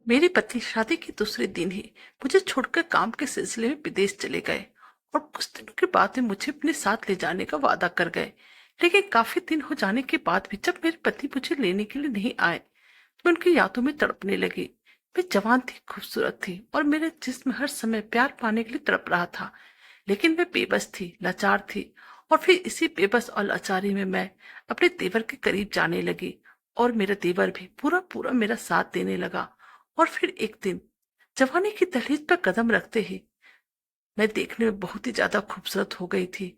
मेरे पति शादी के दूसरे दिन ही मुझे छोड़कर काम के सिलसिले में विदेश चले गए और कुछ दिनों के बाद ही मुझे अपने साथ ले जाने का वादा कर गए। लेकिन काफी दिन हो जाने के बाद भी जब मेरे पति मुझे लेने के लिए नहीं आए तो मैं उनकी यादों में तड़पने लगी। मैं जवान थी, खूबसूरत थी और मेरे जिस्म हर समय प्यार पाने के लिए तड़प रहा था। लेकिन मैं बेबस थी, लाचार थी। और फिर इसी बेबस और लाचारी में मैं अपने देवर के करीब जाने लगी और मेरा देवर भी पूरा पूरा मेरा साथ देने लगा। और फिर एक दिन जवानी की दहलीज पर कदम रखते ही मैं देखने में बहुत ही ज्यादा खूबसूरत हो गई थी।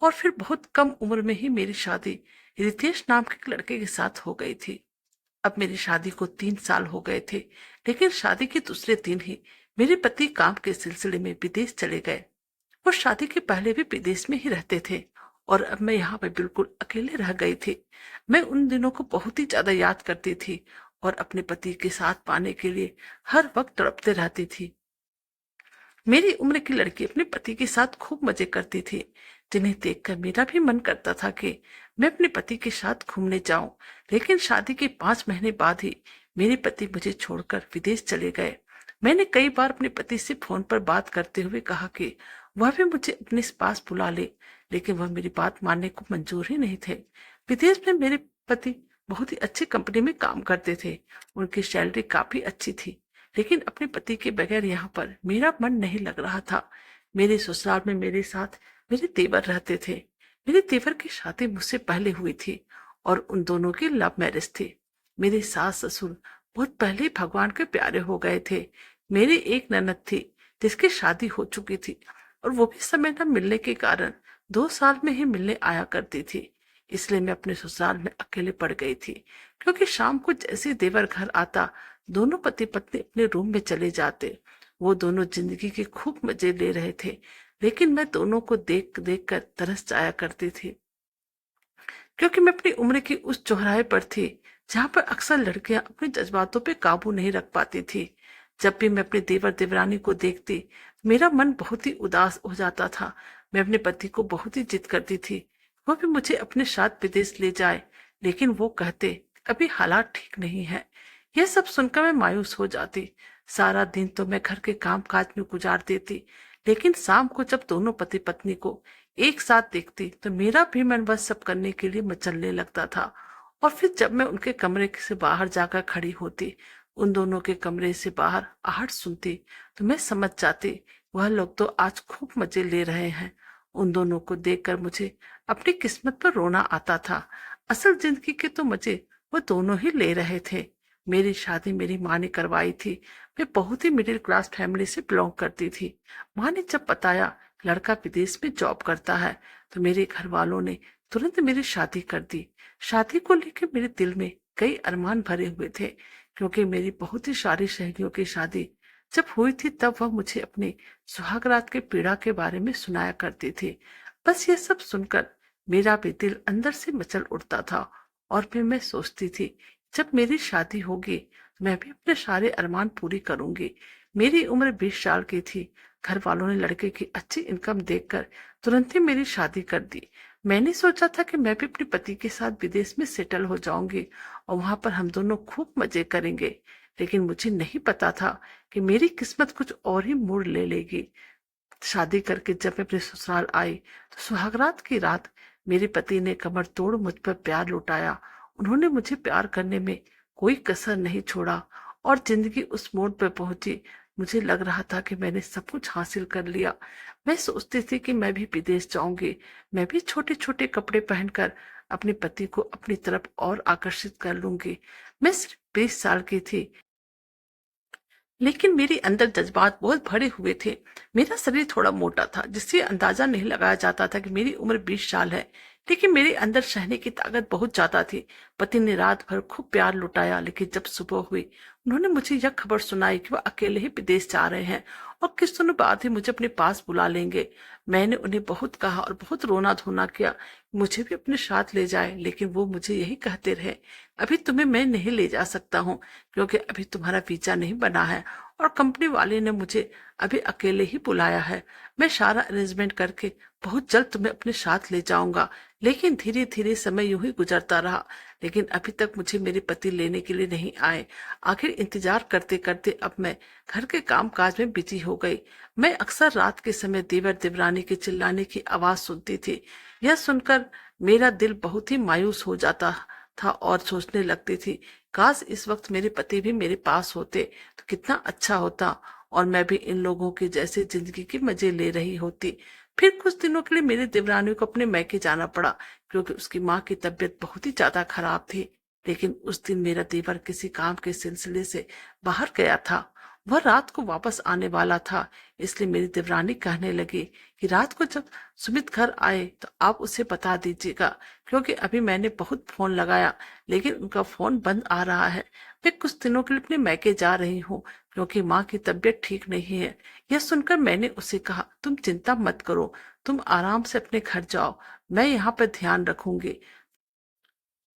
और फिर बहुत कम उम्र में ही मेरी शादी रितेश नाम के एक लड़के के साथ हो गई थी। अब मेरी शादी को 3 साल हो गए थे। लेकिन शादी के दूसरे दिन ही मेरे पति काम के सिलसिले में विदेश चले गए। वो शादी के पहले भी विदेश में ही रहते थे और अब मैं यहाँ पे बिल्कुल अकेले रह गई थी। मैं उन दिनों को बहुत ही ज्यादा याद करती थी और अपने पति के साथ पाने के लिए हर वक्त तड़पते रहती थी। मेरी उम्र की लड़की अपने पति के साथ खूब मजे करती थी, जिन्हें देखकर मेरा भी मन करता था कि मैं अपने पति के साथ घूमने जाऊं। लेकिन शादी के 5 महीने बाद ही मेरे पति मुझे छोड़कर विदेश चले गए। मैंने कई बार अपने पति से फोन पर बात करते हुए कहा कि वह भी मुझे अपने पास बुला ले, लेकिन वह मेरी बात मानने को मंजूर ही नहीं थे। विदेश में मेरे पति बहुत ही अच्छी कंपनी में काम करते थे। उनकी सैलरी काफी अच्छी थी। लेकिन अपने पति के बगैर यहाँ पर मेरा मन नहीं लग रहा था। मेरे ससुराल में मेरे साथ मेरे देवर रहते थे। मेरे देवर की शादी मुझसे पहले हुई थी और उन दोनों की लव मैरिज थी। मेरे सास ससुर बहुत पहले ही भगवान के प्यारे हो गए थे। मेरी एक ननद थी जिसकी शादी हो चुकी थी और वो भी समय न मिलने के कारण 2 साल में ही मिलने आया करती थी। इसलिए मैं अपने ससुराल में अकेले पड़ गई थी, क्योंकि शाम को जैसे देवर घर आता दोनों पति पत्नी अपने रूम में चले जाते। वो दोनों जिंदगी के खूब मजे ले रहे थे, लेकिन मैं दोनों को देख देख कर तरस जाया करती थी, क्योंकि मैं अपनी उम्र की उस चौराहे पर थी जहां पर अक्सर लड़कियां अपने जज्बातों पे काबू नहीं रख पाती थी। जब भी मैं अपने देवर देवरानी को देखती मेरा मन बहुत ही उदास हो जाता था। मैं अपने पति को बहुत ही जिद करती थी वो भी मुझे अपने साथ विदेश ले जाए, लेकिन वो कहते अभी हालात ठीक नहीं है। यह सब सुनकर मैं मायूस हो जाती। सारा दिन तो मैं घर के काम काज में गुजार देती, लेकिन शाम को जब दोनों पति पत्नी को एक साथ देखती तो मेरा भी मन वह सब करने के लिए मचलने लगता था। और फिर जब मैं उनके कमरे से बाहर जाकर खड़ी होती, उन दोनों के कमरे से बाहर आहट सुनती, तो मैं समझ जाती वह लोग तो आज खूब मजे ले रहे हैं। उन दोनों को देखकर मुझे अपनी किस्मत पर रोना आता था। असल जिंदगी के तो मजे वो दोनों ही ले रहे थे। मेरी शादी मेरी माँ ने करवाई थी। मैं बहुत ही मिडिल क्लास फैमिली से बिलोंग करती थी। माँ ने जब बताया लड़का विदेश में जॉब करता है तो मेरे घर वालों ने तुरंत मेरी शादी कर दी। शादी को लेकर मेरे दिल में कई अरमान भरे हुए थे, क्योंकि मेरी बहुत ही सारी सहेलियों की शादी जब हुई थी तब वह मुझे अपने सुहागरात के पीड़ा के बारे में सुनाया करती थी। बस ये सब सुनकर मेरा भी दिल अंदर से मचल उठता था और फिर मैं सोचती थी जब मेरी शादी होगी तो मैं भी अपने सारे अरमान पूरी करूंगी। मेरी उम्र 20 साल की थी। घर वालों ने लड़के की अच्छी इनकम देखकर तुरंत ही मेरी शादी कर दी। मैंने सोचा था कि मैं भी अपने पति के साथ विदेश में सेटल हो जाऊंगी और वहां पर हम दोनों खूब मजे करेंगे। लेकिन मुझे नहीं पता था कि मेरी किस्मत कुछ और ही मोड़ ले लेगी। शादी करके जब मैं अपने ससुराल आई तो सुहागरात की रात मेरे पति ने कमर तोड़ मुझ पर प्यार लुटाया। उन्होंने मुझे प्यार करने में कोई कसर नहीं छोड़ा और जिंदगी उस मोड़ पर पहुंची। मुझे लग रहा था कि मैंने सब कुछ हासिल कर लिया। मैं सोचती थी कि मैं भी विदेश जाऊंगी। मैं भी छोटे छोटे कपड़े पहनकर अपने पति को अपनी तरफ और आकर्षित कर लूंगी। मैं सिर्फ 20 साल की थी, लेकिन मेरे अंदर जज्बात बहुत भरे हुए थे। मेरा शरीर थोड़ा मोटा था, जिससे अंदाजा नहीं लगाया जाता था कि मेरी उम्र 20 साल है, लेकिन मेरे अंदर सहने की ताकत बहुत ज्यादा थी। पति ने रात भर खूब प्यार लुटाया, लेकिन जब सुबह हुई उन्होंने मुझे यह खबर सुनाई कि वह अकेले ही विदेश जा रहे हैं और कुछ दिनों बाद ही मुझे अपने पास बुला लेंगे। मैंने उन्हें बहुत कहा और बहुत रोना धोना किया, मुझे भी अपने साथ ले जाए, लेकिन वो मुझे यही कहते रहे अभी तुम्हें मैं नहीं ले जा सकता हूँ, क्योंकि अभी तुम्हारा वीजा नहीं बना है और कंपनी वाले ने मुझे अभी अकेले ही बुलाया है। मैं सारा अरेंजमेंट करके बहुत जल्द तुम्हें अपने साथ ले जाऊंगा। लेकिन धीरे धीरे समय यूं ही गुजरता रहा, लेकिन अभी तक मुझे मेरे पति लेने के लिए नहीं आए। आखिर इंतजार करते करते अब मैं घर के काम काज में बिजी हो गई। मैं अक्सर रात के समय देवर देवरानी के चिल्लाने की आवाज सुनती थी। यह सुनकर मेरा दिल बहुत ही मायूस हो जाता था और सोचने लगती थी, काश इस वक्त मेरे पति भी मेरे पास होते तो कितना अच्छा होता, और मैं भी इन लोगों के जैसे जिंदगी के मजे ले रही होती। फिर कुछ दिनों के लिए मेरी देवरानी को अपने मैके जाना पड़ा, क्योंकि उसकी माँ की तबीयत बहुत ही ज्यादा खराब थी। लेकिन उस दिन मेरा देवर किसी काम के सिलसिले से बाहर गया था। वह रात को वापस आने वाला था, इसलिए मेरी देवरानी कहने लगी कि रात को जब सुमित घर आए तो आप उसे बता दीजिएगा, क्योंकि अभी मैंने बहुत फोन लगाया लेकिन उनका फोन बंद आ रहा है। मैं कुछ दिनों के लिए अपने मैके जा रही हूँ, क्योंकि माँ की तबीयत ठीक नहीं है। यह सुनकर मैंने उसे कहा, तुम चिंता मत करो, तुम आराम से अपने घर जाओ, मैं यहाँ पर ध्यान रखूंगी।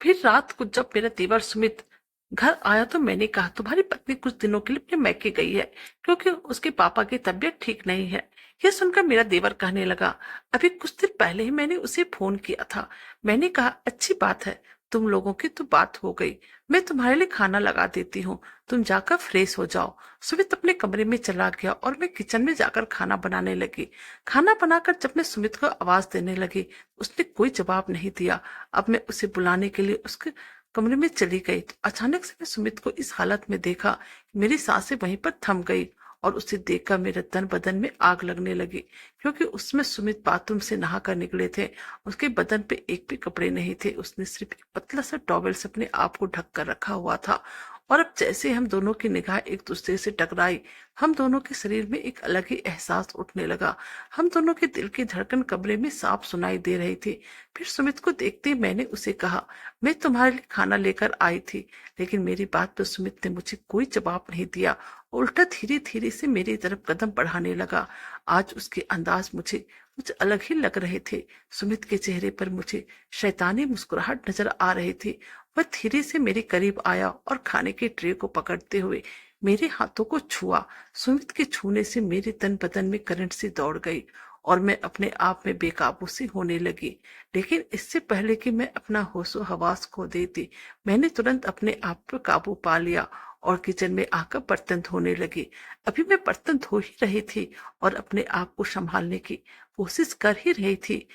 फिर रात को जब मेरा देवर सुमित घर आया तो मैंने कहा, तुम्हारी पत्नी कुछ दिनों के लिए अपने मैके गई है, क्योंकि उसके पापा की तबीयत ठीक नहीं है। यह सुनकर मेरा देवर कहने लगा, अभी कुछ दिन पहले ही मैंने उसे फोन किया था। मैंने कहा, अच्छी बात है, तुम लोगों की तो बात हो गई, मैं तुम्हारे लिए खाना लगा देती हूँ, तुम जाकर फ्रेश हो जाओ। सुमित अपने कमरे में चला गया और मैं किचन में जाकर खाना बनाने लगी। खाना बनाकर जब मैं सुमित को आवाज देने लगी, उसने कोई जवाब नहीं दिया। अब मैं उसे बुलाने के लिए उसके कमरे में चली गई तो अचानक से मैं सुमित को इस हालत में देखा कि मेरी सांसें वहीं पर थम गई, और उसे देखकर मेरे तन बदन में आग लगने लगी, क्योंकि उसमें सुमित बाथरूम से नहा कर निकले थे। उसके बदन पे एक भी कपड़े नहीं थे, उसने सिर्फ एक पतला सा टॉवेल से अपने आप को ढक कर रखा हुआ था। और अब जैसे हम दोनों की निगाह एक दूसरे से टकराई, हम दोनों के शरीर में एक अलग ही एहसास उठने लगा। हम दोनों के दिल की धड़कन कमरे में साफ सुनाई दे रही थी। फिर सुमित को देखते ही मैंने उसे कहा, मैं तुम्हारे लिए खाना लेकर आई थी। लेकिन मेरी बात पर सुमित ने मुझे कोई जवाब नहीं दिया, उल्टा धीरे धीरे से मेरी तरफ कदम बढ़ाने लगा। आज उसके अंदाज मुझे कुछ अलग ही लग रहे थे। सुमित के चेहरे पर मुझे शैतानी मुस्कुराहट नजर आ रही थी। वह धीरे से मेरे करीब आया और खाने के ट्रे को पकड़ते हुए मेरे हाथों को छुआ। सुमित के छूने से मेरे तन बदन में करंट सी दौड़ गई और मैं अपने आप में बेकाबू सी होने लगी। लेकिन इससे पहले कि मैं अपना होशो हवास खो देती, मैंने तुरंत अपने आप पर काबू पा लिया और किचन में आकर बर्तन धोने लगी। अभी मैं बर्तन धो ही रही थी और अपने आप को संभालने की कोशिश कर ही रही थी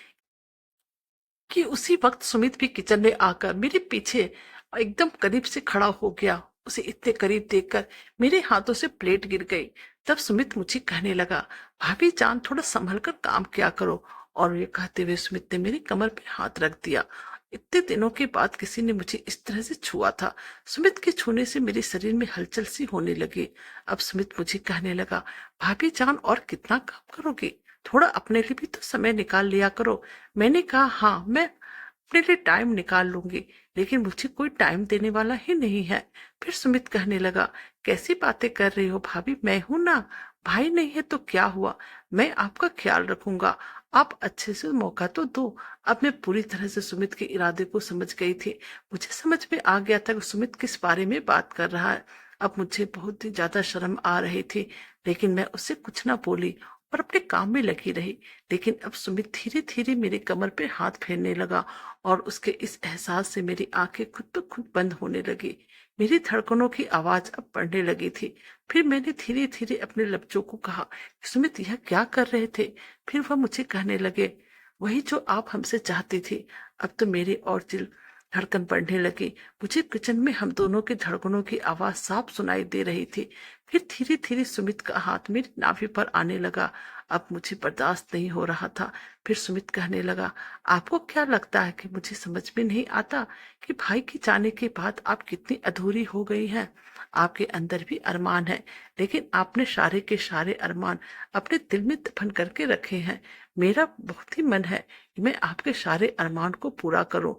कि उसी वक्त सुमित भी किचन में आकर मेरे पीछे एकदम करीब से खड़ा हो गया। उसे इतने करीब देखकर मेरे हाथों से प्लेट गिर गई। तब सुमित मुझे कहने लगा, भाभी जान, थोड़ा संभल कर काम किया करो। और ये कहते हुए सुमित ने मेरी कमर पे हाथ रख दिया। इतने दिनों के बाद किसी ने मुझे इस तरह से छुआ था। सुमित के छूने से मेरे शरीर में हलचल सी होने लगी। अब सुमित मुझे कहने लगा, भाभी जान, और कितना काम करोगी, थोड़ा अपने लिए भी तो समय निकाल लिया करो। मैंने कहा, हाँ, मैं अपने लिए टाइम निकाल लूंगी, लेकिन मुझे कोई टाइम देने वाला ही नहीं है। फिर सुमित कहने लगा, कैसी बातें कर रही हो भाभी, मैं हूं ना, भाई नहीं है तो क्या हुआ, मैं आपका ख्याल रखूंगा, आप अच्छे से मौका तो दो। अब मैं पूरी तरह से सुमित के इरादे को समझ गई थी। मुझे समझ में आ गया था कि सुमित किस बारे में बात कर रहा है। अब मुझे बहुत ही ज्यादा शर्म आ रही थी, लेकिन मैं उससे कुछ ना बोली और अपने काम में लगी रही। लेकिन अब सुमित धीरे धीरे मेरी कमर पे हाथ फेरने लगा और उसके इस एहसास से मेरी आंखें खुद ब खुद बंद होने लगी। मेरी धड़कनों की आवाज अब बढ़ने लगी थी। फिर मैंने धीरे धीरे अपने लफ्जों को कहा, सुमित यह क्या कर रहे थे। फिर वह मुझे कहने लगे, वही जो आप हमसे चाहती थी। अब तो मेरी और दिल धड़कन बढ़ने लगी। मुझे किचन में हम दोनों की धड़कनों की आवाज साफ सुनाई दे रही थी। फिर धीरे धीरे सुमित का हाथ मेरी नाभि पर आने लगा। अब मुझे बर्दाश्त नहीं हो रहा था। फिर सुमित कहने लगा, आपको क्या लगता है कि मुझे समझ में नहीं आता कि भाई के जाने के बाद आप कितनी अधूरी हो गई हैं। आपके अंदर भी अरमान है, लेकिन आपने सारे के सारे अरमान अपने दिल में दफन करके रखे हैं। मेरा बहुत ही मन है कि मैं आपके सारे अरमान को पूरा करूं।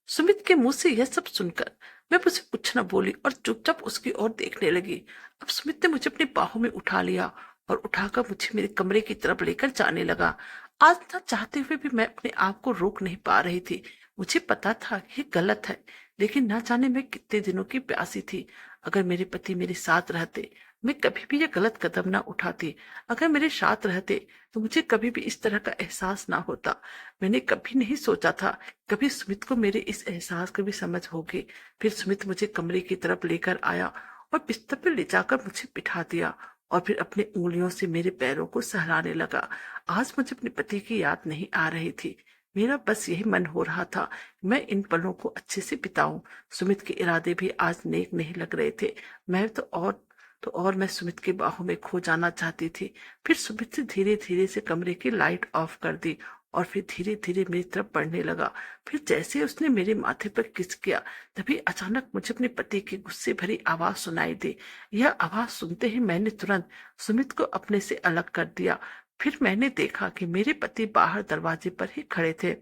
सुमित के मुंह से यह सब सुनकर मैं मुझे कुछ न बोली और चुपचाप उसकी ओर देखने लगी। अब सुमित ने मुझे अपनी बाहों में उठा लिया और उठाकर मुझे मेरे कमरे की तरफ लेकर जाने लगा। आज ना चाहते हुए भी मैं अपने आप को रोक नहीं पा रही थी। मुझे पता था ये गलत है, लेकिन ना जाने मैं कितने दिनों की प्यासी थी। अगर मेरे पति मेरे साथ रहते मैं कभी भी ये गलत कदम ना उठाती। अगर मेरे साथ रहते तो मुझे कभी भी इस तरह का एहसास ना होता। मैंने कभी नहीं सोचा था कभी सुमित को मेरे इस एहसास की भी समझ होगी। फिर सुमित मुझे कमरे की तरफ लेकर आया और बिस्तर पर ले जाकर मुझे बिठा दिया और फिर अपनी उंगलियों से मेरे पैरों को सहलाने लगा। आज मुझे अपने पति की याद नहीं आ रही थी। मेरा बस यही मन हो रहा था मैं इन पलों को अच्छे से बिताऊं। सुमित के इरादे भी आज नेक नहीं लग रहे थे। मैं तो और मैं सुमित की बाहों में खो जाना चाहती थी। फिर सुमित से धीरे धीरे से कमरे की लाइट ऑफ कर दी और फिर धीरे धीरे मेरी तरफ बढ़ने लगा। फिर जैसे उसने मेरे माथे पर किस किया तभी अचानक मुझे अपने पति की गुस्से भरी आवाज सुनाई दी। यह आवाज सुनते ही मैंने तुरंत सुमित को अपने से अलग कर दिया। फिर मैंने देखा कि मेरे पति बाहर दरवाजे पर ही खड़े थे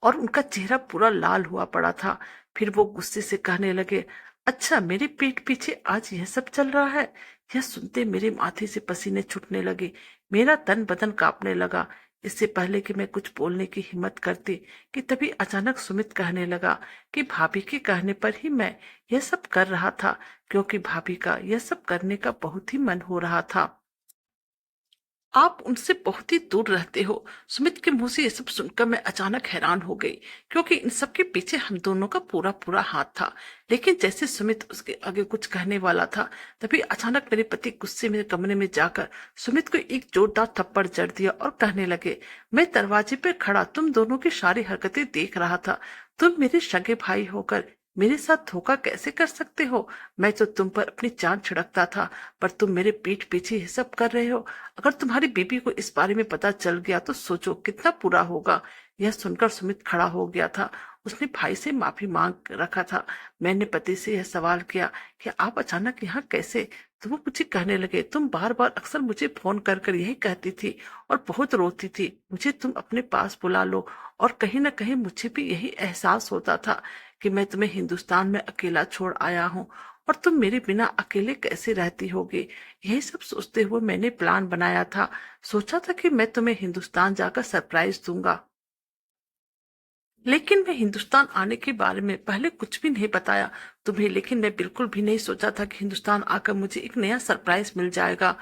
और उनका चेहरा पूरा लाल हुआ पड़ा था। फिर वो गुस्से से कहने लगे, अच्छा मेरे पीठ पीछे आज यह सब चल रहा है। यह सुनते मेरे माथे से पसीने छूटने लगे। मेरा तन बदन कांपने लगा। इससे पहले कि मैं कुछ बोलने की हिम्मत करती कि तभी अचानक सुमित कहने लगा कि भाभी के कहने पर ही मैं यह सब कर रहा था, क्योंकि भाभी का यह सब करने का बहुत ही मन हो रहा था। आप उनसे बहुत ही दूर रहते हो। सुमित के मुंह से ये सब सुनकर मैं अचानक हैरान हो गई, क्योंकि इन सब के पीछे हम दोनों का पूरा पूरा हाथ था। लेकिन जैसे सुमित उसके आगे कुछ कहने वाला था तभी अचानक मेरे पति गुस्से में कमरे में जाकर सुमित को एक जोरदार थप्पड़ जड़ दिया और कहने लगे, मैं दरवाजे पे खड़ा तुम दोनों की सारी हरकतें देख रहा था। तुम मेरे सगे भाई होकर मेरे साथ धोखा कैसे कर सकते हो? मैं तो तुम पर अपनी जान छिड़कता था, पर तुम मेरे पीठ पीछे ये सब कर रहे हो। अगर तुम्हारी बीबी को इस बारे में पता चल गया तो सोचो कितना बुरा होगा। यह सुनकर सुमित खड़ा हो गया था। उसने भाई से माफी मांग रखा था। मैंने पति से यह सवाल किया कि आप अचानक यहाँ कैसे? तो वो मुझे कहने लगे, तुम बार बार अक्सर मुझे फोन कर कर यही कहती थी और बहुत रोती थी मुझे तुम अपने पास बुला लो। और कहीं ना कहीं मुझे भी यही एहसास होता था कि मैं तुम्हें हिंदुस्तान में अकेला छोड़ आया हूँ और तुम मेरे बिना अकेले कैसे रहती होगी। यही सब सोचते हुए मैंने प्लान बनाया था। सोचा था कि मैं तुम्हें हिंदुस्तान जाकर सरप्राइज दूंगा। लेकिन मैं हिंदुस्तान आने के बारे में पहले कुछ भी नहीं बताया तुम्हें। लेकिन मैं बिल्कुल भी नहीं सोचा था कि हिंदुस्तान आकर मुझे एक नया सरप्राइज मिल जाएगा।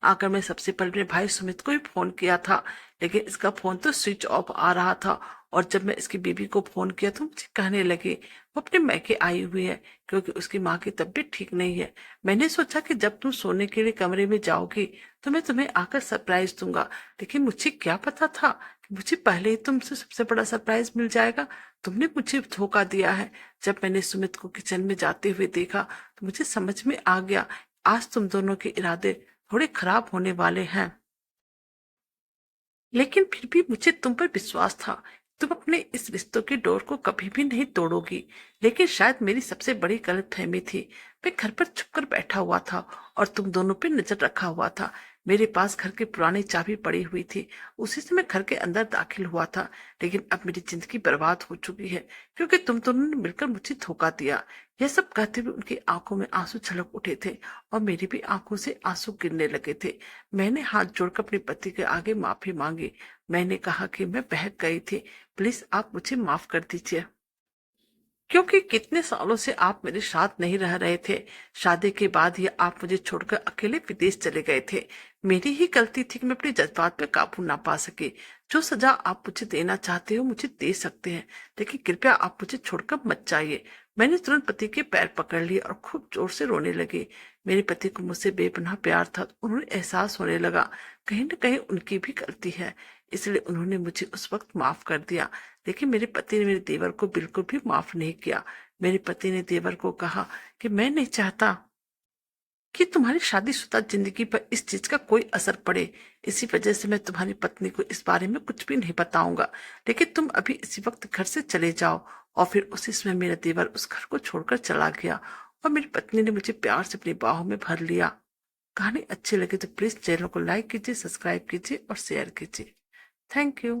आकर मैं सबसे पहले अपने भाई सुमित को ही फोन किया था, लेकिन इसका फोन तो स्विच ऑफ आ रहा था। और जब मैं इसकी बीबी को फोन किया तो मुझे कहने लगे वो अपने मैके आई हुई है, क्योंकि उसकी माँ की तबीयत ठीक नहीं है। मैंने सोचा कि जब तुम सोने के लिए कमरे में जाओगी तो मैं तुम्हें आकर सरप्राइज दूंगा। लेकिन मुझे क्या पता था कि मुझे पहले ही तुमसे सबसे बड़ा सरप्राइज मिल जाएगा। तुमने मुझे धोखा दिया है। जब मैंने सुमित को किचन में जाते हुए देखा तो मुझे समझ में आ गया आज तुम दोनों के इरादे थोड़े खराब होने वाले हैं। लेकिन फिर भी मुझे तुम पर विश्वास था। तुम अपने इस रिश्तों की डोर को कभी भी नहीं तोड़ोगी। लेकिन शायद मेरी सबसे बड़ी गलतफहमी थी। मैं घर पर छुपकर बैठा हुआ था और तुम दोनों पे नजर रखा हुआ था। मेरे पास घर की पुरानी चाबी पड़ी हुई थी। उसी से मैं घर के अंदर दाखिल हुआ था। लेकिन अब मेरी जिंदगी बर्बाद हो चुकी है, क्योंकि तुम दोनों ने मिलकर मुझे धोखा दिया। यह सब कहते हुए उनकी आंखों में आंसू छलक उठे थे और मेरी भी आंखों से आंसू गिरने लगे थे। मैंने हाथ जोड़कर अपने पति के आगे माफी मांगी। मैंने कहा कि मैं बहक गई थी। प्लीज आप मुझे माफ कर दीजिए, क्योंकि कितने सालों से आप मेरे साथ नहीं रह रहे थे। शादी के बाद ही आप मुझे छोड़कर अकेले विदेश चले गए थे। मेरी ही गलती थी कि मैं अपने जज्बात पे काबू ना पा सके। जो सजा आप मुझे देना चाहते हो मुझे दे सकते हैं, लेकिन कृपया आप मुझे छोड़कर मत जाइए। मैंने तुरंत पति के पैर पकड़ लिए और खूब जोर से रोने लगी। मेरे पति को मुझसे बेपनाह प्यार था। उन्हें एहसास होने लगा कहीं न कहीं उनकी भी गलती है, इसलिए उन्होंने मुझे उस वक्त माफ कर दिया। लेकिन मेरे पति ने मेरे देवर को बिल्कुल भी माफ नहीं किया। मेरे पति ने देवर को कहा कि मैं नहीं चाहता कि तुम्हारी शादीशुदा जिंदगी पर इस चीज का कोई असर पड़े। इसी वजह से मैं तुम्हारी पत्नी को इस बारे में कुछ भी नहीं बताऊंगा। लेकिन तुम अभी इसी वक्त घर से चले जाओ। और फिर उसी समय मेरा देवर उस घर को छोड़कर चला गया और मेरी पत्नी ने मुझे प्यार से अपनी बाहों में भर लिया। कहानी अच्छी लगी तो प्लीज चैनल को लाइक कीजिए, सब्सक्राइब कीजिए और शेयर कीजिए। Thank you.